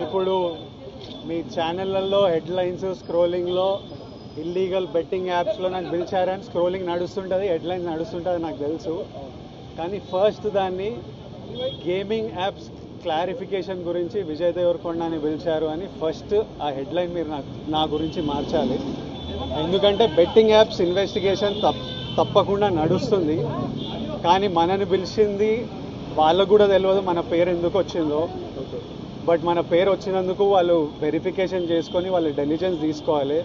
ఇప్పుడు మీ ఛానళ్లలో headlines స్క్రోలింగ్లో illegal betting యాప్స్లో నాకు పిలిచారని స్క్రోలింగ్ నడుస్తుంటుంది, హెడ్లైన్స్ నడుస్తుంటుంది నాకు తెలుసు. కానీ ఫస్ట్ దాన్ని గేమింగ్ యాప్స్ క్లారిఫికేషన్ గురించి విజయ్ దేవరకొండని పిలిచారు అని ఫస్ట్ ఆ హెడ్లైన్ మీరు నా గురించి మార్చాలి. ఎందుకంటే బెట్టింగ్ యాప్స్ ఇన్వెస్టిగేషన్ తప్పకుండా నడుస్తుంది. కానీ మనని పిలిచింది వాళ్ళకు కూడా తెలియదు మన పేరు ఎందుకు వచ్చిందో. బట్ మన పేరు వచ్చినందుకు వాళ్ళు వెరిఫికేషన్ చేసుకొని వాళ్ళు డెలిజెన్స్ తీసుకోవాలి.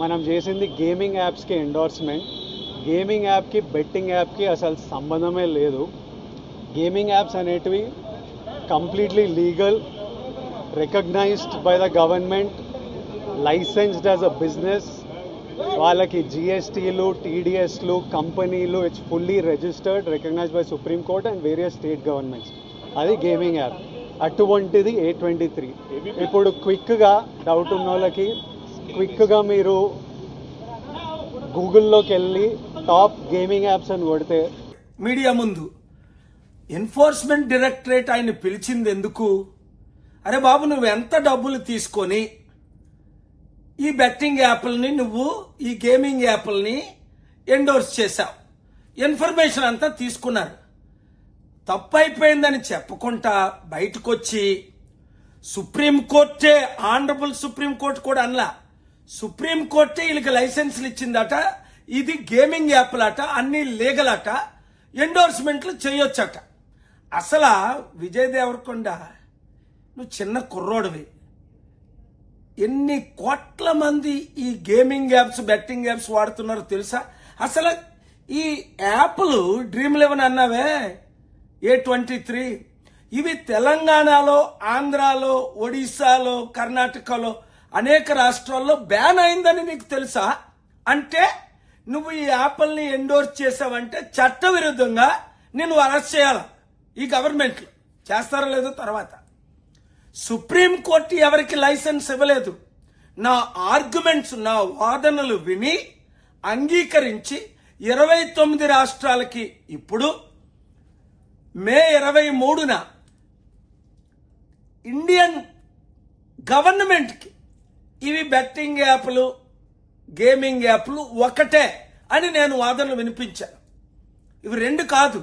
మనం చేసింది గేమింగ్ యాప్స్కి ఎండోర్స్మెంట్. గేమింగ్ యాప్కి బెట్టింగ్ యాప్కి అసలు సంబంధమే లేదు. గేమింగ్ యాప్స్ అనేటివి completely legal, recognised by the government, licensed as a business. వాళ్ళకి జిఎస్టీలు, టీడీఎస్లు, కంపెనీలు, it's fully registered, recognised by supreme court and various state governments. అది గేమింగ్ యాప్. అటువంటిది A23. ఇప్పుడు క్విక్గా డౌట్ ఉన్న వాళ్ళకి క్విక్గా మీరు గూగుల్లోకి వెళ్ళి టాప్ గేమింగ్ యాప్స్ అని కొడితే మీడియా ముందు ఎన్ఫోర్స్మెంట్ డైరెక్టరేట్ ఆయన పిలిచింది ఎందుకు? అరే బాబు, నువ్వు ఎంత డబ్బులు తీసుకొని ఈ బెట్టింగ్ యాప్లని, నువ్వు ఈ గేమింగ్ యాప్లని ఎండోర్స్ చేశావు, ఇన్ఫర్మేషన్ అంతా తీసుకున్నారు. తప్పైపోయిందని చెప్పకుండా బయటకు వచ్చి సుప్రీంకోర్టే, ఆనరబుల్ సుప్రీంకోర్టు కూడా అనలా, సుప్రీంకోర్టే వీళ్ళకి లైసెన్సులు ఇచ్చిందట, ఇది గేమింగ్ యాప్లట, అన్ని లీగల్ అట, ఎండోర్స్మెంట్లు చేయొచ్చట. అసలు విజయ్ దేవరకొండ, నువ్వు చిన్న కుర్రోడివి, ఎన్ని కోట్ల మంది ఈ గేమింగ్ యాప్స్, బెట్టింగ్ యాప్స్ వాడుతున్నారో తెలుసా? అసలు ఈ యాప్లు డ్రీమ్11 అన్నావే, A23, ఇవి తెలంగాణలో, ఆంధ్రాలో, ఒడిశాలో, కర్ణాటకలో అనేక రాష్ట్రాల్లో బ్యాన్ అయిందని నీకు తెలుసా? అంటే నువ్వు ఈ యాప్ల్ని ఎండోర్స్ చేసావంటే చట్టవిరుద్ధంగా నిన్ను అరెస్ట్ చేయాలి ఈ గవర్నమెంట్లు. చేస్తారో లేదో తర్వాత. సుప్రీంకోర్టు ఎవరికి లైసెన్స్ ఇవ్వలేదు. నా ఆర్గ్యుమెంట్స్, నా వాదనలు విని అంగీకరించి 29 రాష్ట్రాలకి ఇప్పుడు మే 23న ఇండియన్ గవర్నమెంట్కి ఇవి బెట్టింగ్ యాప్లు, గేమింగ్ యాప్లు ఒకటే అని నేను వాదనలు వినిపించాను. ఇవి రెండు కాదు.